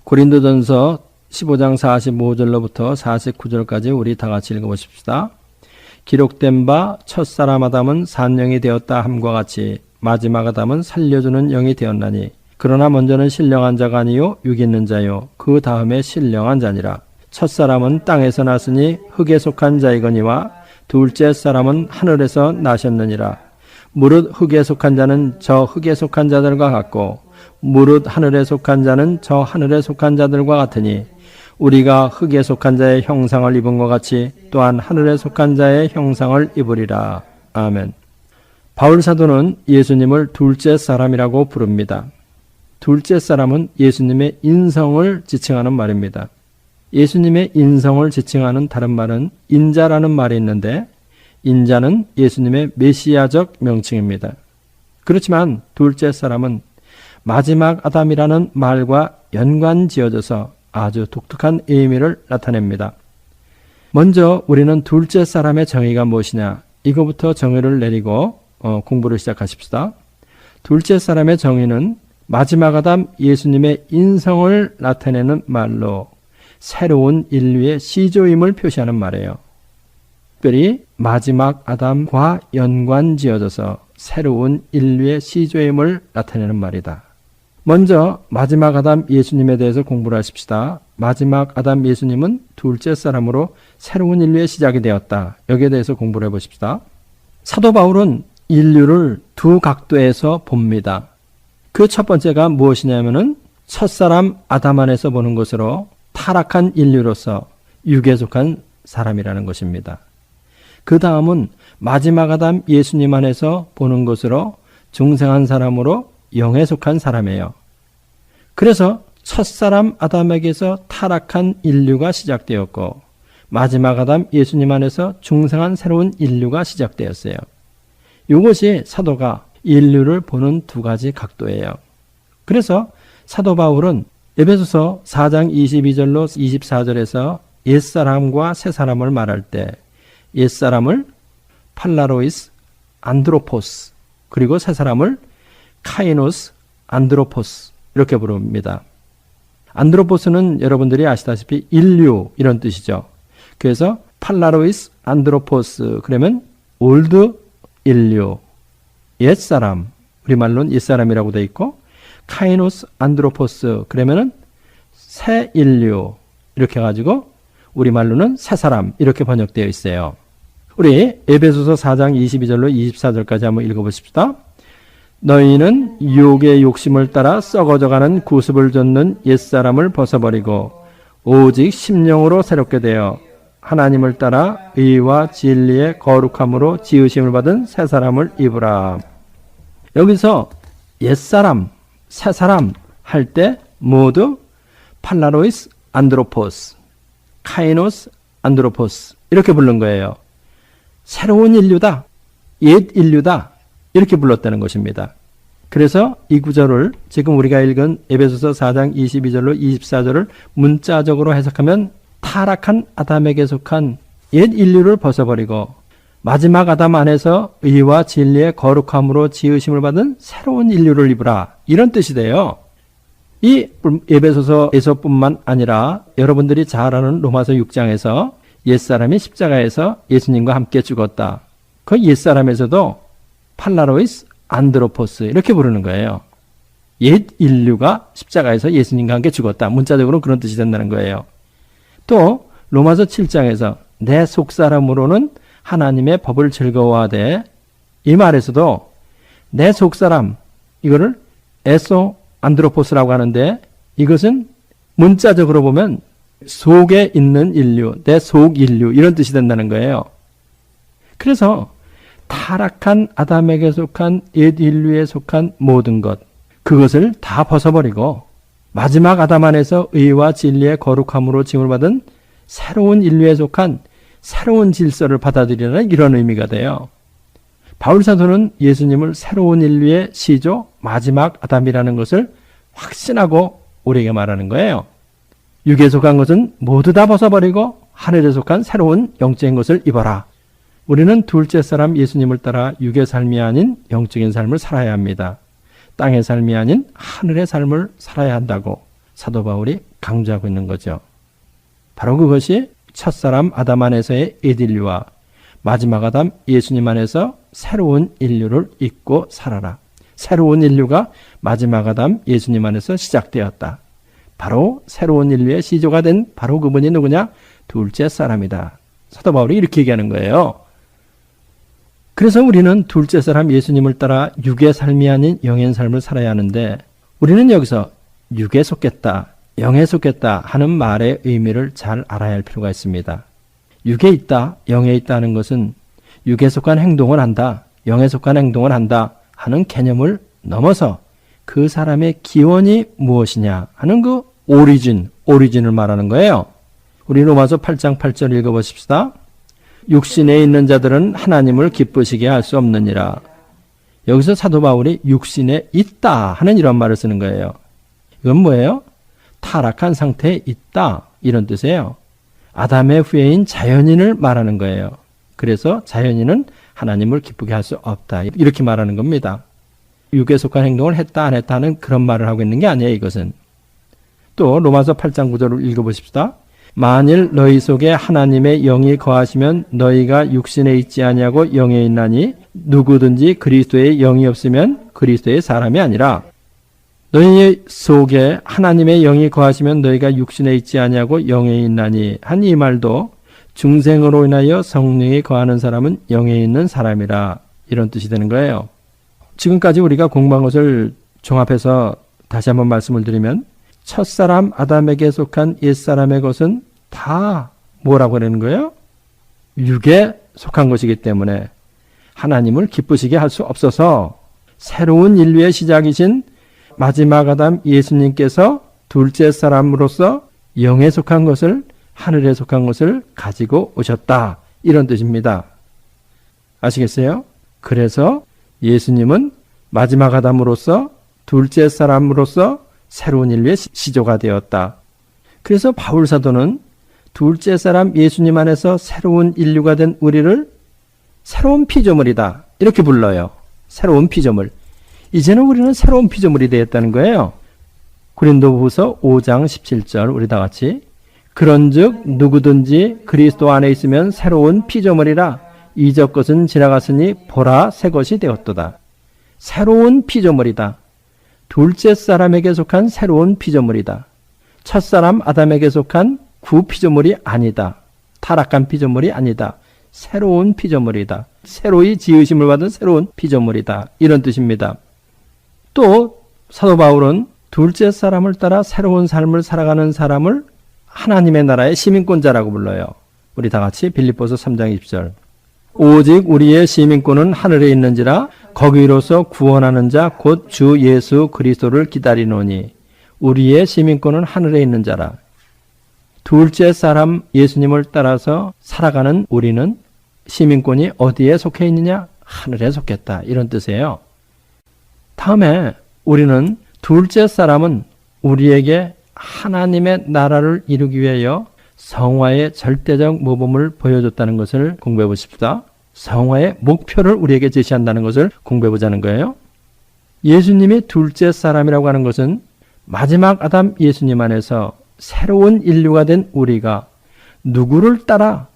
고린도전서 15장 45절로부터 49절까지 우리 다 같이 읽어보십시다. 기록된 바 첫사람 아담은 산영이 되었다 함과 같이 마지막 아담은 살려주는 영이 되었나니 그러나 먼저는 신령한 자가 아니요 육 있는 자요 그 다음에 신령한 자니라. 첫사람은 땅에서 났으니 흙에 속한 자이거니와 둘째 사람은 하늘에서 나셨느니라. 무릇 흙에 속한 자는 저 흙에 속한 자들과 같고 무릇 하늘에 속한 자는 저 하늘에 속한 자들과 같으니 우리가 흙에 속한 자의 형상을 입은 것 같이 또한 하늘에 속한 자의 형상을 입으리라. 아멘. 바울 사도는 예수님을 둘째 사람이라고 부릅니다. 둘째 사람은 예수님의 인성을 지칭하는 말입니다. 예수님의 인성을 지칭하는 다른 말은 인자라는 말이 있는데 인자는 예수님의 메시아적 명칭입니다. 그렇지만 둘째 사람은 마지막 아담이라는 말과 연관지어져서 아주 독특한 의미를 나타냅니다. 먼저 우리는 둘째 사람의 정의가 무엇이냐 이거부터 정의를 내리고 공부를 시작하십시다. 둘째 사람의 정의는 마지막 아담 예수님의 인성을 나타내는 말로 새로운 인류의 시조임을 표시하는 말이에요. 특별히 마지막 아담과 연관지어져서 새로운 인류의 시조임을 나타내는 말이다. 먼저 마지막 아담 예수님에 대해서 공부를 하십시다. 마지막 아담 예수님은 둘째 사람으로 새로운 인류의 시작이 되었다. 여기에 대해서 공부를 해보십시다. 사도 바울은 인류를 두 각도에서 봅니다. 그 첫 번째가 무엇이냐면은 첫사람 아담 안에서 보는 것으로 타락한 인류로서 육에 속한 사람이라는 것입니다. 그 다음은 마지막 아담 예수님 안에서 보는 것으로 중생한 사람으로 영에 속한 사람이에요. 그래서 첫사람 아담에게서 타락한 인류가 시작되었고 마지막 아담 예수님 안에서 중생한 새로운 인류가 시작되었어요. 이것이 사도가 인류를 보는 두 가지 각도예요. 그래서 사도 바울은 에베소서 4장 22절로 24절에서 옛사람과 새사람을 말할 때 옛사람을 팔라로이스, 안드로포스 그리고 새사람을 카이노스, 안드로포스 이렇게 부릅니다. 안드로포스는 여러분들이 아시다시피 인류 이런 뜻이죠. 그래서 팔라로이스, 안드로포스 그러면 올드 인류, 옛사람 우리말로는 옛사람이라고 되어 있고 카이노스, 안드로포스 그러면은 새 인류 이렇게 해가지고 우리말로는 새사람 이렇게 번역되어 있어요. 우리 에베소서 4장 22절로 24절까지 한번 읽어보십시다. 너희는 육의 욕심을 따라 썩어져가는 구습을 좇는 옛사람을 벗어버리고 오직 심령으로 새롭게 되어 하나님을 따라 의와 진리의 거룩함으로 지으심을 받은 새사람을 입으라. 여기서 옛사람, 새사람 할 때 모두 팔라로이스, 안드로포스, 카이노스, 안드로포스 이렇게 부른 거예요. 새로운 인류다, 옛 인류다 이렇게 불렀다는 것입니다. 그래서 이 구절을 지금 우리가 읽은 에베소서 4장 22절로 24절을 문자적으로 해석하면 타락한 아담에게 속한 옛 인류를 벗어버리고 마지막 아담 안에서 의와 진리의 거룩함으로 지으심을 받은 새로운 인류를 입으라 이런 뜻이 돼요. 이 에베소서에서뿐만 아니라 여러분들이 잘 아는 로마서 6장에서 옛사람이 십자가에서 예수님과 함께 죽었다. 그 옛사람에서도 팔라로이스, 안드로포스 이렇게 부르는 거예요. 옛 인류가 십자가에서 예수님과 함께 죽었다. 문자적으로 그런 뜻이 된다는 거예요. 또 로마서 7장에서 내 속사람으로는 하나님의 법을 즐거워하되 이 말에서도 내 속사람 이거를 에소 안드로포스라고 하는데 이것은 문자적으로 보면 속에 있는 인류, 내 속 인류 이런 뜻이 된다는 거예요. 그래서 타락한 아담에게 속한 옛 인류에 속한 모든 것 그것을 다 벗어버리고 마지막 아담 안에서 의와 진리의 거룩함으로 징을 받은 새로운 인류에 속한 새로운 질서를 받아들이는 이런 의미가 돼요. 바울 사도는 예수님을 새로운 인류의 시조 마지막 아담이라는 것을 확신하고 우리에게 말하는 거예요. 육에 속한 것은 모두 다 벗어버리고 하늘에 속한 새로운 영적인 것을 입어라. 우리는 둘째 사람 예수님을 따라 육의 삶이 아닌 영적인 삶을 살아야 합니다. 땅의 삶이 아닌 하늘의 삶을 살아야 한다고 사도 바울이 강조하고 있는 거죠. 바로 그것이 첫사람 아담 안에서의 에딜리와 마지막 아담 예수님 안에서 새로운 인류를 잇고 살아라. 새로운 인류가 마지막 아담 예수님 안에서 시작되었다. 바로 새로운 인류의 시조가 된 바로 그분이 누구냐? 둘째 사람이다. 사도 바울이 이렇게 얘기하는 거예요. 그래서 우리는 둘째 사람 예수님을 따라 육의 삶이 아닌 영의 삶을 살아야 하는데 우리는 여기서 육에 속했다, 영에 속했다 하는 말의 의미를 잘 알아야 할 필요가 있습니다. 육에 있다, 영에 있다 하는 것은 육에 속한 행동을 한다, 영에 속한 행동을 한다 하는 개념을 넘어서 그 사람의 기원이 무엇이냐 하는 그 오리진을 말하는 거예요. 우리 로마서 8장 8절 읽어보십시다. 육신에 있는 자들은 하나님을 기쁘시게 할 수 없느니라. 여기서 사도 바울이 육신에 있다 하는 이런 말을 쓰는 거예요. 이건 뭐예요? 타락한 상태에 있다 이런 뜻이에요. 아담의 후예인 자연인을 말하는 거예요. 그래서 자연인은 하나님을 기쁘게 할 수 없다 이렇게 말하는 겁니다. 육에 속한 행동을 했다 안 했다 하는 그런 말을 하고 있는 게 아니에요. 이것은. 또 로마서 8장 9절을 읽어보십시다. 만일 너희 속에 하나님의 영이 거하시면 너희가 육신에 있지 아니하고 영에 있나니 누구든지 그리스도의 영이 없으면 그리스도의 사람이 아니라. 너희 속에 하나님의 영이 거하시면 너희가 육신에 있지 아니하고 영에 있나니 한 이 말도 중생으로 인하여 성령이 거하는 사람은 영에 있는 사람이라 이런 뜻이 되는 거예요. 지금까지 우리가 공부한 것을 종합해서 다시 한번 말씀을 드리면 첫사람 아담에게 속한 옛사람의 것은 다 뭐라고 그러는 거예요? 육에 속한 것이기 때문에 하나님을 기쁘시게 할 수 없어서 새로운 인류의 시작이신 마지막 아담 예수님께서 둘째 사람으로서 영에 속한 것을 하늘에 속한 것을 가지고 오셨다 이런 뜻입니다. 아시겠어요? 그래서 예수님은 마지막 아담으로서 둘째 사람으로서 새로운 인류의 시조가 되었다. 그래서 바울 사도는 둘째 사람 예수님 안에서 새로운 인류가 된 우리를 새로운 피조물이다 이렇게 불러요. 새로운 피조물. 이제는 우리는 새로운 피조물이 되었다는 거예요. 고린도후서 5장 17절 우리 다 같이 그런즉 누구든지 그리스도 안에 있으면 새로운 피조물이라 이적 것은 지나갔으니 보라 새 것이 되었도다. 새로운 피조물이다. 둘째 사람에게 속한 새로운 피조물이다. 첫사람 아담에게 속한 구피조물이 아니다. 타락한 피조물이 아니다. 새로운 피조물이다. 새로이 지으심을 받은 새로운 피조물이다. 이런 뜻입니다. 또 사도 바울은 둘째 사람을 따라 새로운 삶을 살아가는 사람을 하나님의 나라의 시민권자라고 불러요. 우리 다 같이 빌립보서 3장 20절. 오직 우리의 시민권은 하늘에 있는지라 거기로서 구원하는 자 곧 주 예수 그리스도를 기다리노니 우리의 시민권은 하늘에 있는 자라. 둘째 사람 예수님을 따라서 살아가는 우리는 시민권이 어디에 속해 있느냐? 하늘에 속했다. 이런 뜻이에요. 다음에 우리는 둘째 사람은 우리에게 하나님의 나라를 이루기 위하여 성화의 절대적 모범을 보여줬다는 것을 공부해 보십시다. 성화의 목표를 우리에게 제시한다는 것을 공부해 보자는 거예요. 예수님이 둘째 사람이라고 하는 것은 마지막 아담 예수님 안에서 새로운 인류가 된 우리가 누구를 따라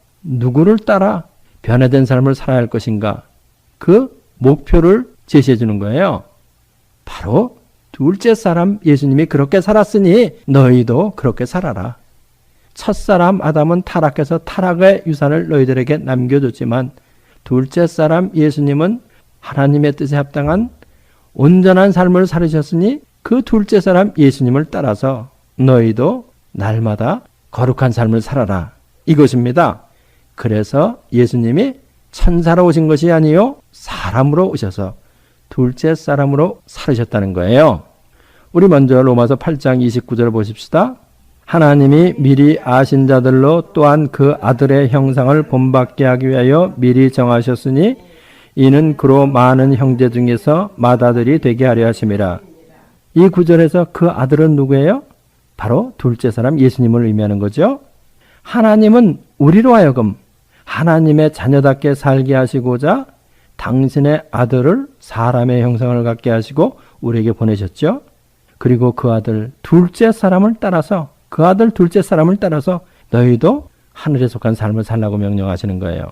변화된 삶을 살아야 할 것인가? 그 목표를 제시해 주는 거예요. 바로 둘째 사람 예수님이 그렇게 살았으니 너희도 그렇게 살아라. 첫사람 아담은 타락해서 타락의 유산을 너희들에게 남겨줬지만 둘째 사람 예수님은 하나님의 뜻에 합당한 온전한 삶을 살으셨으니 그 둘째 사람 예수님을 따라서 너희도 날마다 거룩한 삶을 살아라. 이것입니다. 그래서 예수님이 천사로 오신 것이 아니요 사람으로 오셔서 둘째 사람으로 살으셨다는 거예요. 우리 먼저 로마서 8장 29절 보십시다. 하나님이 미리 아신 자들로 또한 그 아들의 형상을 본받게 하기 위하여 미리 정하셨으니 이는 그로 많은 형제 중에서 맏아들이 되게 하려 하심이라. 이 구절에서 그 아들은 누구예요? 바로 둘째 사람 예수님을 의미하는 거죠. 하나님은 우리로 하여금 하나님의 자녀답게 살게 하시고자 당신의 아들을 사람의 형상을 갖게 하시고 우리에게 보내셨죠. 그리고 그 아들 둘째 사람을 따라서 너희도 하늘에 속한 삶을 살라고 명령하시는 거예요.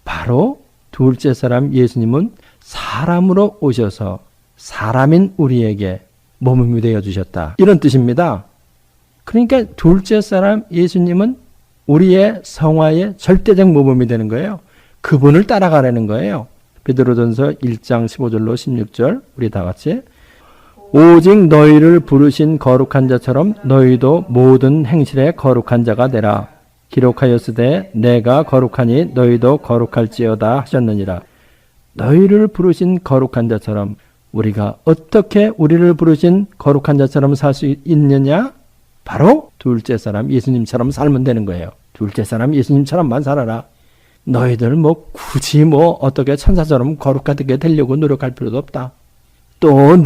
바로 둘째 사람 예수님은 사람으로 오셔서 사람인 우리에게 몸을 되어 주셨다. 이런 뜻입니다. 그러니까 둘째 사람 예수님은 우리의 성화의 절대적 모범이 되는 거예요. 그분을 따라가라는 거예요. 베드로전서 1장 15절로 16절 우리 다 같이 오직 너희를 부르신 거룩한 자처럼 너희도 모든 행실에 거룩한 자가 되라. 기록하였으되 내가 거룩하니 너희도 거룩할지어다 하셨느니라. 너희를 부르신 거룩한 자처럼 우리가 어떻게 우리를 부르신 거룩한 자처럼 살 수 있느냐? 바로 둘째 사람 예수님처럼 살면 되는 거예요. 둘째 사람 예수님처럼만 살아라. 너희들 굳이 어떻게 천사처럼 거룩하게 되려고 노력할 필요도 없다. 또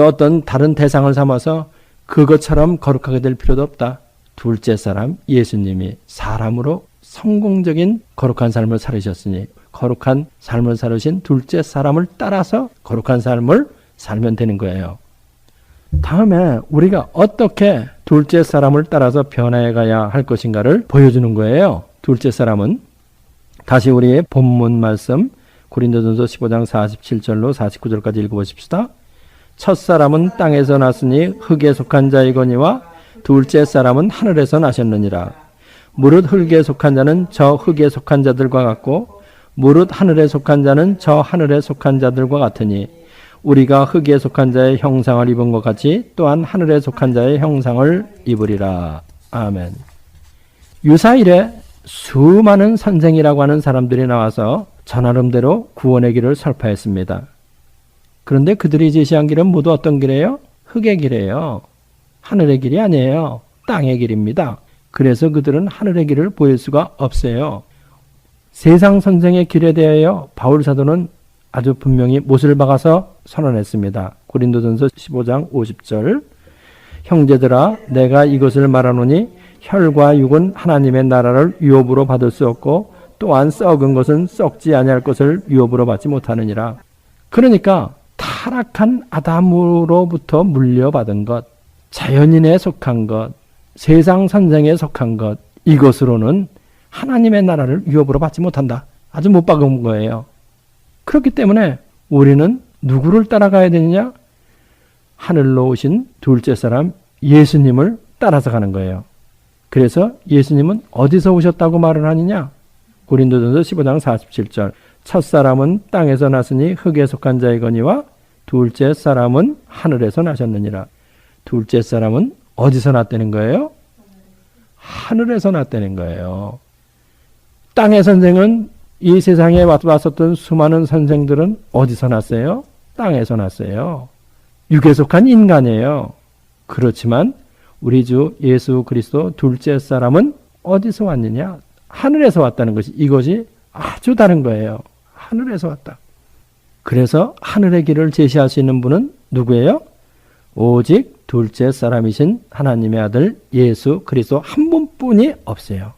어떤 다른 대상을 삼아서 그것처럼 거룩하게 될 필요도 없다. 둘째 사람 예수님이 사람으로 성공적인 거룩한 삶을 살으셨으니 거룩한 삶을 살으신 둘째 사람을 따라서 거룩한 삶을 살면 되는 거예요. 다음에 우리가 어떻게 둘째 사람을 따라서 변화해 가야 할 것인가를 보여주는 거예요. 둘째 사람은 다시 우리의 본문 말씀 고린도전서 15장 47절로 49절까지 읽어보십시다. 첫 사람은 땅에서 났으니 흙에 속한 자이거니와 둘째 사람은 하늘에서 나셨느니라. 무릇 흙에 속한 자는 저 흙에 속한 자들과 같고 무릇 하늘에 속한 자는 저 하늘에 속한 자들과 같으니 우리가 흙에 속한 자의 형상을 입은 것 같이 또한 하늘에 속한 자의 형상을 입으리라. 아멘. 유사일에 수많은 선생이라고 하는 사람들이 나와서 전하름대로 구원의 길을 설파했습니다. 그런데 그들이 제시한 길은 모두 어떤 길이에요? 흙의 길이에요. 하늘의 길이 아니에요. 땅의 길입니다. 그래서 그들은 하늘의 길을 보일 수가 없어요. 세상 선생의 길에 대하여 바울 사도는 아주 분명히 못을 박아서 선언했습니다. 고린도전서 15장 50절 형제들아 내가 이것을 말하노니 혈과 육은 하나님의 나라를 유업으로 받을 수 없고 또한 썩은 것은 썩지 아니할 것을 유업으로 받지 못하느니라. 그러니까 타락한 아담으로부터 물려받은 것, 자연인에 속한 것, 세상 선생에 속한 것, 이것으로는 하나님의 나라를 유업으로 받지 못한다. 아주 못 박은 거예요. 그렇기 때문에 우리는 누구를 따라가야 되느냐? 하늘로 오신 둘째 사람 예수님을 따라서 가는 거예요. 그래서 예수님은 어디서 오셨다고 말을 하느냐? 고린도전서 15장 47절 첫 사람은 땅에서 났으니 흙에 속한 자이거니와 둘째 사람은 하늘에서 나셨느니라. 둘째 사람은 어디서 났다는 거예요? 하늘에서 났다는 거예요. 땅의 선생은 이 세상에 왔었던 수많은 선생들은 어디서 났어요? 땅에서 났어요. 육에 속한 인간이에요. 그렇지만 우리 주 예수 그리스도 둘째 사람은 어디서 왔느냐? 하늘에서 왔다는 것이 이것이 아주 다른 거예요. 하늘에서 왔다. 그래서 하늘의 길을 제시할 수 있는 분은 누구예요? 오직 둘째 사람이신 하나님의 아들 예수 그리스도 한 분뿐이 없어요.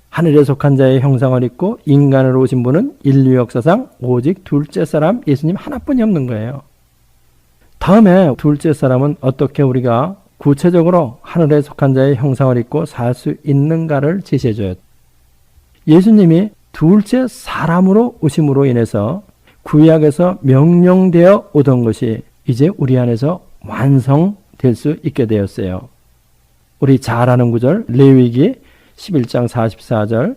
하늘에 속한 자의 형상을 입고 인간으로 오신 분은 인류 역사상 오직 둘째 사람 예수님 하나뿐이 없는 거예요. 다음에 둘째 사람은 어떻게 우리가 구체적으로 하늘에 속한 자의 형상을 입고 살 수 있는가를 제시해줘요. 예수님이 둘째 사람으로 오심으로 인해서 구약에서 명령되어 오던 것이 이제 우리 안에서 완성될 수 있게 되었어요. 우리 잘 아는 구절 레위기 11장 44절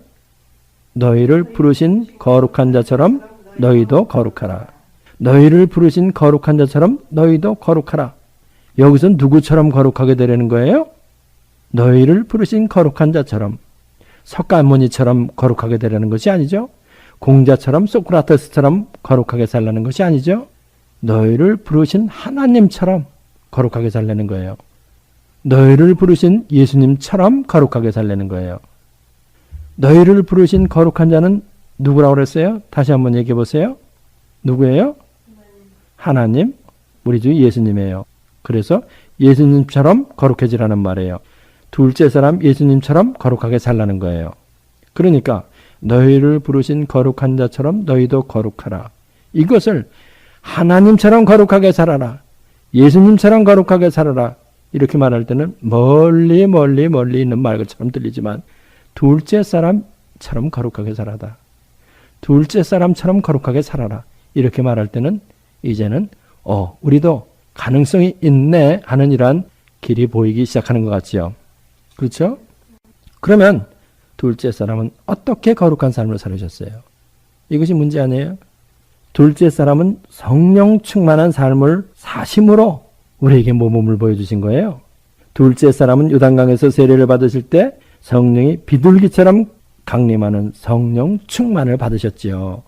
너희를 부르신 거룩한 자처럼 너희도 거룩하라. 너희를 부르신 거룩한 자처럼 너희도 거룩하라. 여기서 누구처럼 거룩하게 되려는 거예요? 너희를 부르신 거룩한 자처럼 석가모니처럼 거룩하게 되려는 것이 아니죠. 공자처럼 소크라테스처럼 거룩하게 살라는 것이 아니죠. 너희를 부르신 하나님처럼 거룩하게 살라는 거예요. 너희를 부르신 예수님처럼 거룩하게 살라는 거예요. 너희를 부르신 거룩한 자는 누구라고 그랬어요? 다시 한번 얘기해 보세요. 누구예요? 하나님, 우리 주 예수님이에요. 그래서 예수님처럼 거룩해지라는 말이에요. 둘째 사람 예수님처럼 거룩하게 살라는 거예요. 그러니까 너희를 부르신 거룩한 자처럼 너희도 거룩하라. 이것을 하나님처럼 거룩하게 살아라. 예수님처럼 거룩하게 살아라. 이렇게 말할 때는 멀리 있는 말 것처럼 들리지만 둘째 사람처럼 거룩하게 살아라. 둘째 사람처럼 거룩하게 살아라. 이렇게 말할 때는 이제는 우리도 가능성이 있네 하는 이러한 길이 보이기 시작하는 것 같지요. 그렇죠? 그러면 둘째 사람은 어떻게 거룩한 삶을 살으셨어요? 이것이 문제 아니에요? 둘째 사람은 성령 충만한 삶을 사심으로 우리에게 모범을 보여주신 거예요. 둘째 사람은 요단강에서 세례를 받으실 때 성령이 비둘기처럼 강림하는 성령 충만을 받으셨지요.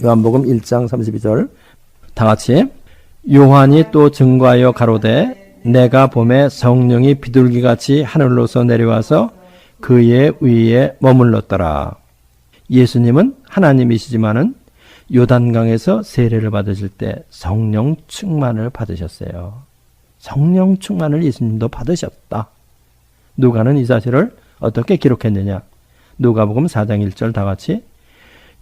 요한복음 1장 32절 다 같이 요한이 또 증거하여 가로되 내가 보매 성령이 비둘기같이 하늘로서 내려와서 그의 위에 머물렀더라. 예수님은 하나님이시지만은 요단강에서 세례를 받으실 때 성령 충만을 받으셨어요. 성령 충만을 예수님도 받으셨다. 누가는 이 사실을 어떻게 기록했느냐? 누가복음 4장 1절 다 같이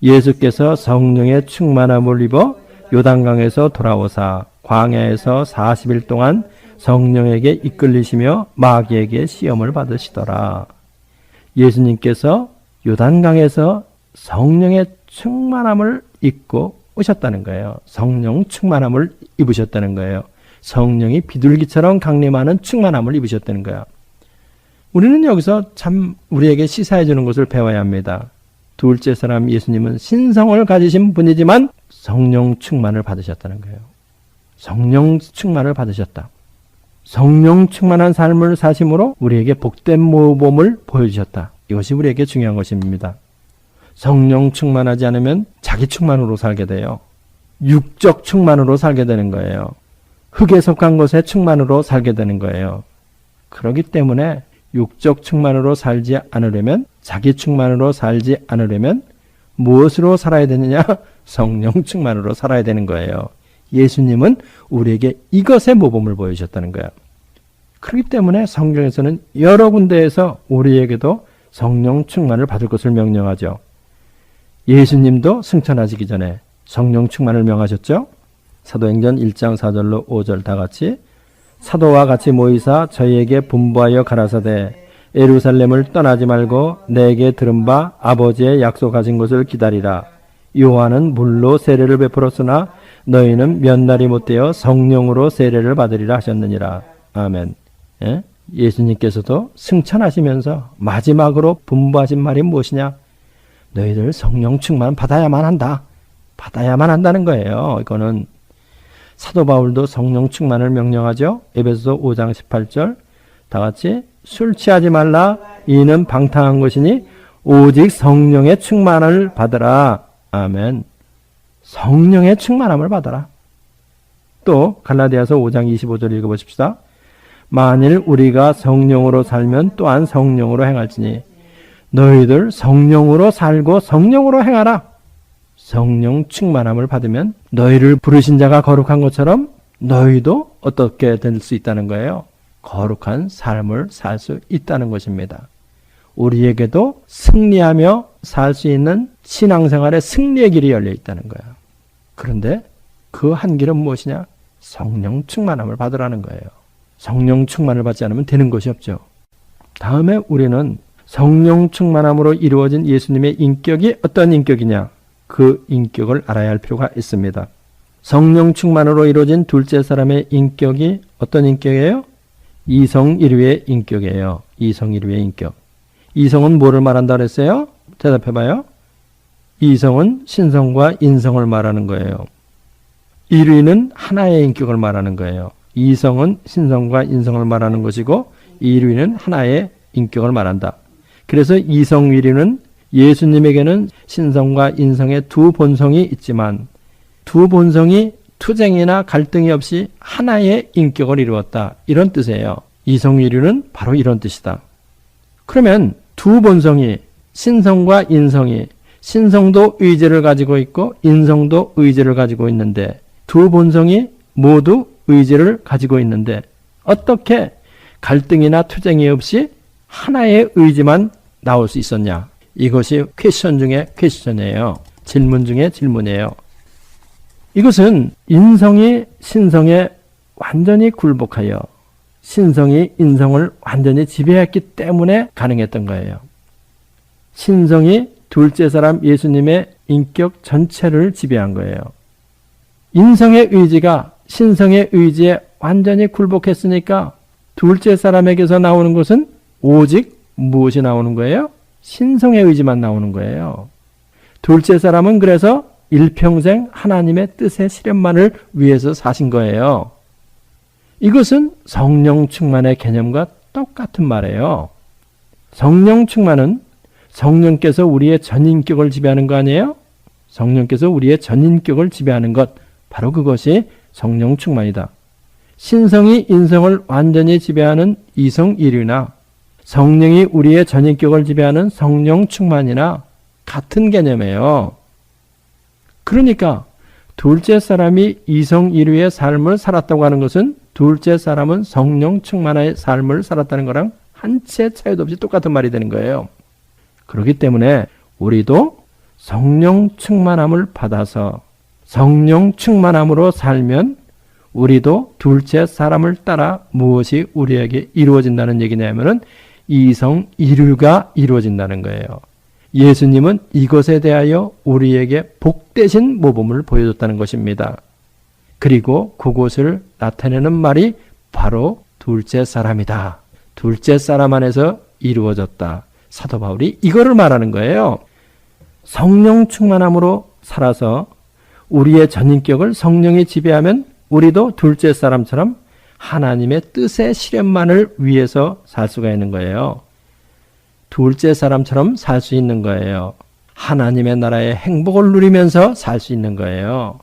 예수께서 성령의 충만함을 입어 요단강에서 돌아오사 광야에서 40일 동안 성령에게 이끌리시며 마귀에게 시험을 받으시더라. 예수님께서 요단강에서 성령의 충만함을 입고 오셨다는 거예요. 성령 충만함을 입으셨다는 거예요. 성령이 비둘기처럼 강림하는 충만함을 입으셨다는 거예요. 우리는 여기서 참 우리에게 시사해 주는 것을 배워야 합니다. 둘째 사람 예수님은 신성을 가지신 분이지만 성령 충만을 받으셨다는 거예요. 성령 충만을 받으셨다. 성령 충만한 삶을 사심으로 우리에게 복된 모범을 보여주셨다. 이것이 우리에게 중요한 것입니다. 성령 충만하지 않으면 자기 충만으로 살게 돼요. 육적 충만으로 살게 되는 거예요. 흙에 속한 것의 충만으로 살게 되는 거예요. 그렇기 때문에 육적 충만으로 살지 않으려면, 자기 충만으로 살지 않으려면 무엇으로 살아야 되느냐? 성령 충만으로 살아야 되는 거예요. 예수님은 우리에게 이것의 모범을 보여주셨다는 거예요. 그렇기 때문에 성경에서는 여러 군데에서 우리에게도 성령 충만을 받을 것을 명령하죠. 예수님도 승천하시기 전에 성령 충만을 명하셨죠. 사도행전 1장 4절로 5절 다 같이 사도와 같이 모이사 저희에게 분부하여 가라사대 예루살렘을 떠나지 말고 내게 들은 바 아버지의 약속하신 것을 기다리라. 요한은 물로 세례를 베풀었으나 너희는 몇 날이 못되어 성령으로 세례를 받으리라 하셨느니라. 아멘. 예? 예수님께서도 승천하시면서 마지막으로 분부하신 말이 무엇이냐? 너희들 성령 충만 받아야만 한다. 받아야만 한다는 거예요. 이거는 사도 바울도 성령 충만을 명령하죠. 에베소서 5장 18절 다 같이 술 취하지 말라. 이는 방탕한 것이니 오직 성령의 충만을 받으라. 아멘. 성령의 충만함을 받아라. 또 갈라디아서 5장 25절 읽어보십시다. 만일 우리가 성령으로 살면 또한 성령으로 행할지니 너희들 성령으로 살고 성령으로 행하라. 성령 충만함을 받으면 너희를 부르신 자가 거룩한 것처럼 너희도 어떻게 될 수 있다는 거예요? 거룩한 삶을 살 수 있다는 것입니다. 우리에게도 승리하며 살 수 있는 신앙생활의 승리의 길이 열려 있다는 거예요. 그런데 그 한 길은 무엇이냐? 성령 충만함을 받으라는 거예요. 성령 충만을 받지 않으면 되는 것이 없죠. 다음에 우리는 성령 충만함으로 이루어진 예수님의 인격이 어떤 인격이냐? 그 인격을 알아야 할 필요가 있습니다. 성령 충만으로 이루어진 둘째 사람의 인격이 어떤 인격이에요? 이성일위의 인격이에요. 이성일위의 인격. 이성은 뭐를 말한다 그랬어요? 대답해봐요. 이성은 신성과 인성을 말하는 거예요. 일위는 하나의 인격을 말하는 거예요. 이성은 신성과 인성을 말하는 것이고 일위는 하나의 인격을 말한다. 그래서 이성일위는 예수님에게는 신성과 인성의 두 본성이 있지만 두 본성이 투쟁이나 갈등이 없이 하나의 인격을 이루었다. 이런 뜻이에요. 이성일위는 바로 이런 뜻이다. 그러면 두 본성이 신성과 인성이 신성도 의지를 가지고 있고 인성도 의지를 가지고 있는데 두 본성이 모두 의지를 가지고 있는데 어떻게 갈등이나 투쟁이 없이 하나의 의지만 나올 수 있었냐? 이것이 퀘스천 중에 퀘스천이에요. 질문 중에 질문이에요. 이것은 인성이 신성의 완전히 굴복하여 신성이 인성을 완전히 지배했기 때문에 가능했던 거예요. 신성이 둘째 사람 예수님의 인격 전체를 지배한 거예요. 인성의 의지가 신성의 의지에 완전히 굴복했으니까 둘째 사람에게서 나오는 것은 오직 무엇이 나오는 거예요? 신성의 의지만 나오는 거예요. 둘째 사람은 그래서 일평생 하나님의 뜻의 실현만을 위해서 사신 거예요. 이것은 성령 충만의 개념과 똑같은 말이에요. 성령 충만은 성령께서 우리의 전인격을 지배하는 거 아니에요? 성령께서 우리의 전인격을 지배하는 것, 바로 그것이 성령 충만이다. 신성이 인성을 완전히 지배하는 이성일유나 성령이 우리의 전인격을 지배하는 성령 충만이나 같은 개념이에요. 그러니까 둘째 사람이 이성일유의 삶을 살았다고 하는 것은 둘째 사람은 성령 충만의 삶을 살았다는 거랑 한 채 차이도 없이 똑같은 말이 되는 거예요. 그렇기 때문에 우리도 성령 충만함을 받아서 성령 충만함으로 살면 우리도 둘째 사람을 따라 무엇이 우리에게 이루어진다는 얘기냐면은 이성일유가 이루어진다는 거예요. 예수님은 이것에 대하여 우리에게 복되신 모범을 보여줬다는 것입니다. 그리고 그것을 나타내는 말이 바로 둘째 사람이다. 둘째 사람 안에서 이루어졌다. 사도 바울이 이거를 말하는 거예요. 성령 충만함으로 살아서 우리의 전인격을 성령이 지배하면 우리도 둘째 사람처럼 하나님의 뜻의 실현만을 위해서 살 수가 있는 거예요. 둘째 사람처럼 살 수 있는 거예요. 하나님의 나라의 행복을 누리면서 살 수 있는 거예요.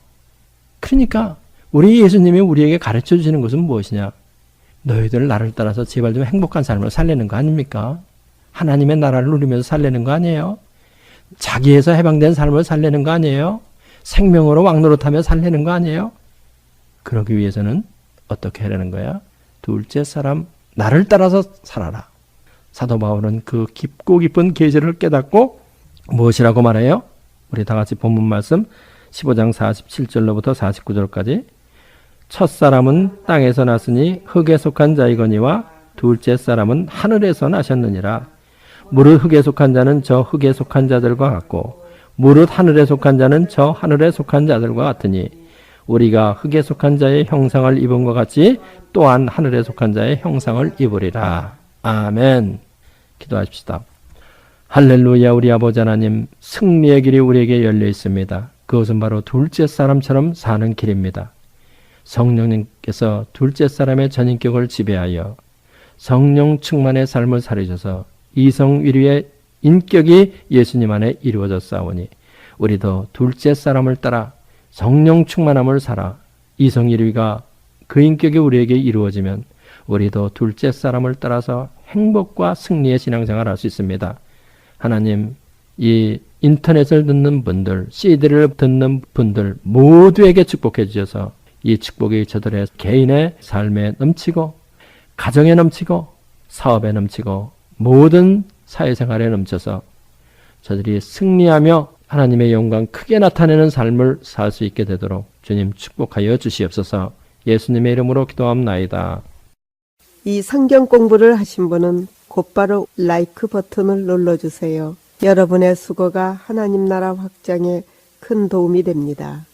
그러니까 우리 예수님이 우리에게 가르쳐 주시는 것은 무엇이냐? 너희들 나를 따라서 제발 좀 행복한 삶을 살려는 거 아닙니까? 하나님의 나라를 누리면서 살려는 거 아니에요? 자기에서 해방된 삶을 살려는 거 아니에요? 생명으로 왕노릇하며 살려는 거 아니에요? 그러기 위해서는 어떻게 하려는 거야? 둘째 사람 나를 따라서 살아라. 사도 바울은 그 깊고 깊은 계시를 깨닫고 무엇이라고 말해요? 우리 다 같이 본문 말씀 15장 47절로부터 49절까지 첫사람은 땅에서 났으니 흙에 속한 자이거니와 둘째 사람은 하늘에서 나셨느니라. 무릇 흙에 속한 자는 저 흙에 속한 자들과 같고 무릇 하늘에 속한 자는 저 하늘에 속한 자들과 같으니 우리가 흙에 속한 자의 형상을 입은 것 같이 또한 하늘에 속한 자의 형상을 입으리라. 아멘. 기도하십시다. 할렐루야. 우리 아버지 하나님, 승리의 길이 우리에게 열려 있습니다. 그것은 바로 둘째 사람처럼 사는 길입니다. 성령님께서 둘째 사람의 전인격을 지배하여 성령 충만의 삶을 살으셔서 이성일유의 인격이 예수님 안에 이루어졌사오니 우리도 둘째 사람을 따라 성령 충만함을 살아 이성일유가 그 인격이 우리에게 이루어지면 우리도 둘째 사람을 따라서 행복과 승리의 신앙생활을 할 수 있습니다. 하나님, 이 인터넷을 듣는 분들, CD를 듣는 분들 모두에게 축복해 주셔서 이 축복이 저들의 개인의 삶에 넘치고 가정에 넘치고 사업에 넘치고 모든 사회생활에 넘쳐서 저들이 승리하며 하나님의 영광 크게 나타내는 삶을 살 수 있게 되도록 주님 축복하여 주시옵소서. 예수님의 이름으로 기도합나이다. 이 성경 공부를 하신 분은 곧바로 라이크 버튼을 눌러주세요. 여러분의 수고가 하나님 나라 확장에 큰 도움이 됩니다.